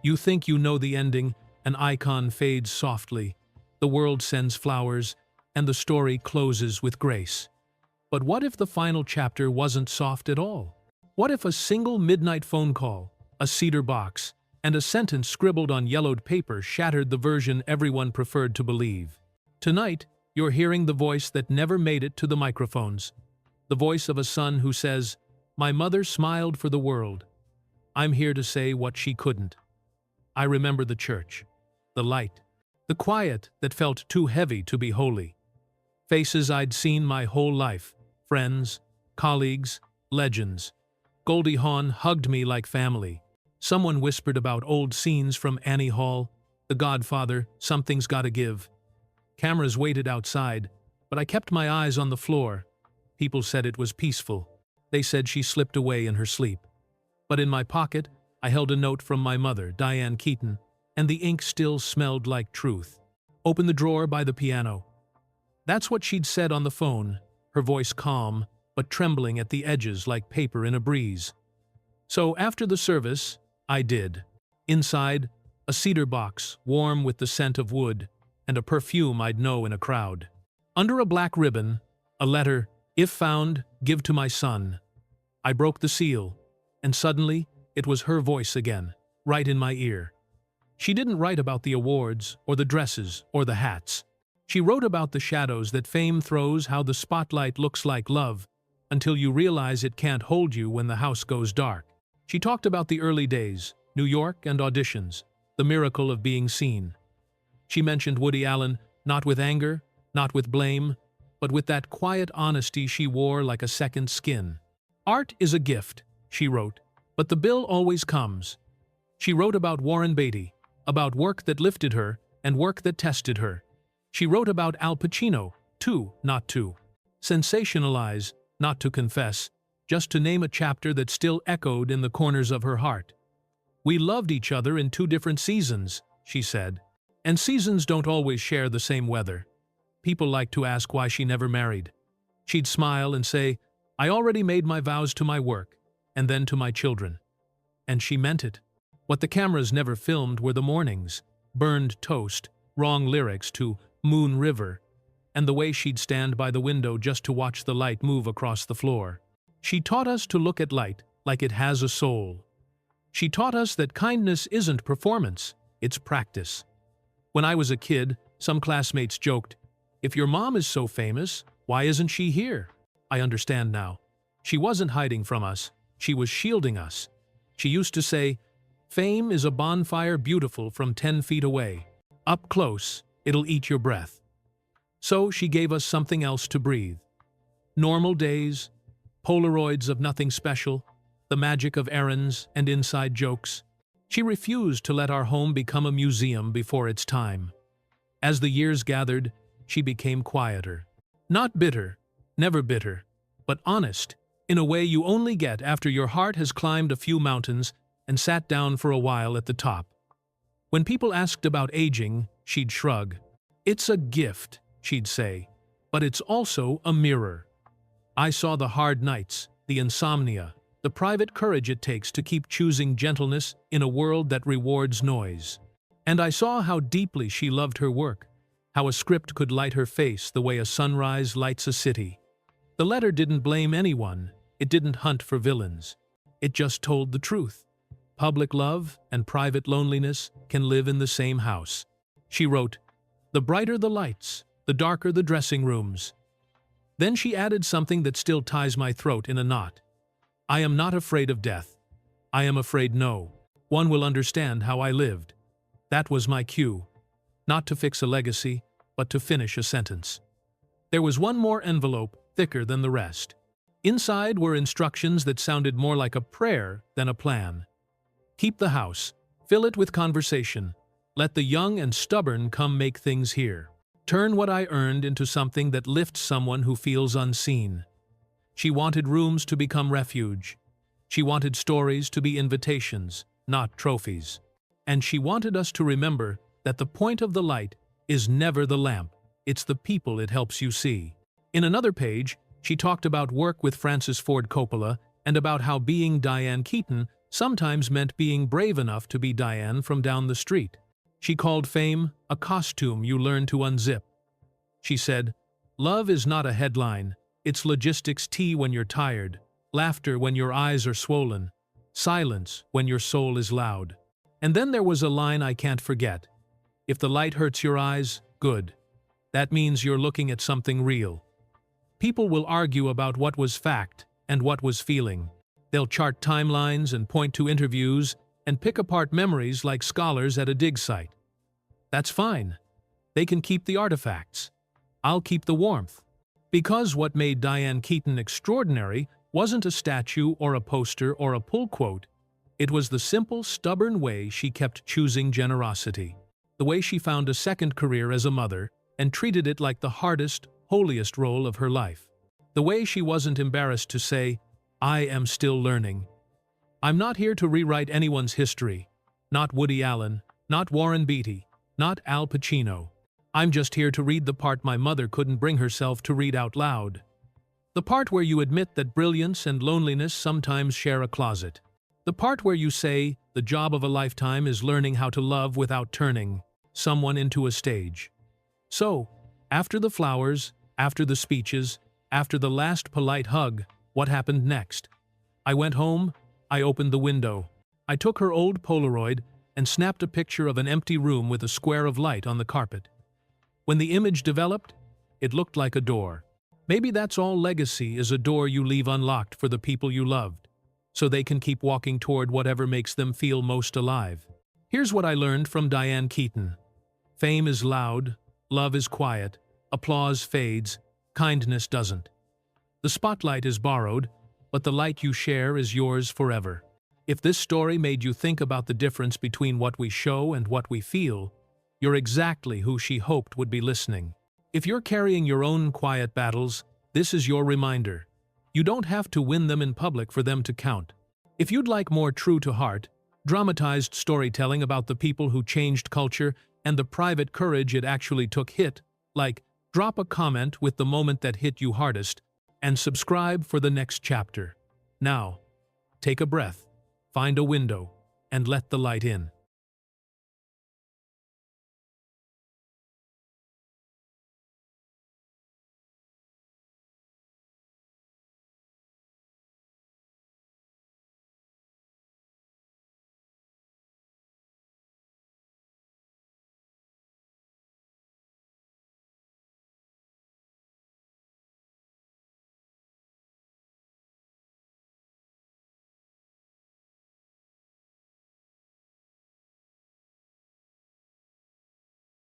You think you know the ending, an icon fades softly, the world sends flowers, and the story closes with grace. But what if the final chapter wasn't soft at all? What if a single midnight phone call, a cedar box, and a sentence scribbled on yellowed paper shattered the version everyone preferred to believe? Tonight, you're hearing the voice that never made it to the microphones. The voice of a son who says, "My mother smiled for the world. I'm here to say what she couldn't." I remember the church, the light, the quiet that felt too heavy to be holy. Faces I'd seen my whole life, friends, colleagues, legends. Goldie Hawn hugged me like family. Someone whispered about old scenes from Annie Hall, The Godfather, Something's Gotta Give. Cameras waited outside, but I kept my eyes on the floor. People said it was peaceful. They said she slipped away in her sleep. But in my pocket, I held a note from my mother, Diane Keaton, and the ink still smelled like truth. "Open the drawer by the piano." That's what she'd said on the phone, her voice calm, but trembling at the edges like paper in a breeze. So after the service, I did. Inside, a cedar box, warm with the scent of wood, and a perfume I'd know in a crowd. Under a black ribbon, a letter, "If found, give to my son." I broke the seal, and suddenly, it was her voice again, right in my ear. She didn't write about the awards, or the dresses, or the hats. She wrote about the shadows that fame throws, how the spotlight looks like love, until you realize it can't hold you when the house goes dark. She talked about the early days, New York and auditions, the miracle of being seen. She mentioned Woody Allen, not with anger, not with blame, but with that quiet honesty she wore like a second skin. "Art is a gift," she wrote, "but the bill always comes." She wrote about Warren Beatty, about work that lifted her and work that tested her. She wrote about Al Pacino, too, not to sensationalize, not to confess, just to name a chapter that still echoed in the corners of her heart. "We loved each other in two different seasons," she said. And seasons don't always share the same weather. People like to ask why she never married. She'd smile and say, "I already made my vows to my work, and then to my children." And she meant it. What the cameras never filmed were the mornings, burned toast, wrong lyrics to Moon River, and the way she'd stand by the window just to watch the light move across the floor. She taught us to look at light like it has a soul. She taught us that kindness isn't performance, it's practice. When I was a kid, some classmates joked, "If your mom is so famous, why isn't she here?" I understand now. She wasn't hiding from us, she was shielding us. She used to say, "Fame is a bonfire beautiful from 10 feet away. Up close, it'll eat your breath." So she gave us something else to breathe. Normal days, Polaroids of nothing special, the magic of errands and inside jokes. She refused to let our home become a museum before its time. As the years gathered, she became quieter. Not bitter, never bitter, but honest, in a way you only get after your heart has climbed a few mountains and sat down for a while at the top. When people asked about aging, she'd shrug. "It's a gift," she'd say, "but it's also a mirror." I saw the hard nights, the insomnia, the private courage it takes to keep choosing gentleness in a world that rewards noise. And I saw how deeply she loved her work, how a script could light her face the way a sunrise lights a city. The letter didn't blame anyone, it didn't hunt for villains. It just told the truth. Public love and private loneliness can live in the same house. She wrote, "The brighter the lights, the darker the dressing rooms." Then she added something that still ties my throat in a knot. "I am not afraid of death. I am afraid no one will understand how I lived." That was my cue. Not to fix a legacy, but to finish a sentence. There was one more envelope, thicker than the rest. Inside were instructions that sounded more like a prayer than a plan. "Keep the house. Fill it with conversation. Let the young and stubborn come make things here. Turn what I earned into something that lifts someone who feels unseen." She wanted rooms to become refuge. She wanted stories to be invitations, not trophies. And she wanted us to remember that the point of the light is never the lamp, it's the people it helps you see. In another page, she talked about work with Francis Ford Coppola and about how being Diane Keaton sometimes meant being brave enough to be Diane from down the street. She called fame a costume you learn to unzip. She said, "Love is not a headline, it's logistics tea when you're tired, laughter when your eyes are swollen, silence when your soul is loud." And then there was a line I can't forget. "If the light hurts your eyes, good. That means you're looking at something real." People will argue about what was fact and what was feeling. They'll chart timelines and point to interviews and pick apart memories like scholars at a dig site. That's fine. They can keep the artifacts. I'll keep the warmth. Because what made Diane Keaton extraordinary wasn't a statue or a poster or a pull quote. It was the simple, stubborn way she kept choosing generosity. The way she found a second career as a mother and treated it like the hardest, holiest role of her life. The way she wasn't embarrassed to say, "I am still learning." I'm not here to rewrite anyone's history. Not Woody Allen, not Warren Beatty, not Al Pacino. I'm just here to read the part my mother couldn't bring herself to read out loud. The part where you admit that brilliance and loneliness sometimes share a closet. The part where you say, the job of a lifetime is learning how to love without turning someone into a stage. So, after the flowers, after the speeches, after the last polite hug, what happened next? I went home, I opened the window. I took her old Polaroid and snapped a picture of an empty room with a square of light on the carpet. When the image developed, it looked like a door. Maybe that's all legacy is, a door you leave unlocked for the people you loved, so they can keep walking toward whatever makes them feel most alive. Here's what I learned from Diane Keaton. Fame is loud, love is quiet, applause fades, kindness doesn't. The spotlight is borrowed, but the light you share is yours forever. If this story made you think about the difference between what we show and what we feel, you're exactly who she hoped would be listening. If you're carrying your own quiet battles, this is your reminder. You don't have to win them in public for them to count. If you'd like more true-to-heart, dramatized storytelling about the people who changed culture and the private courage it actually took hit, drop a comment with the moment that hit you hardest, and subscribe for the next chapter. Now, take a breath, find a window, and let the light in.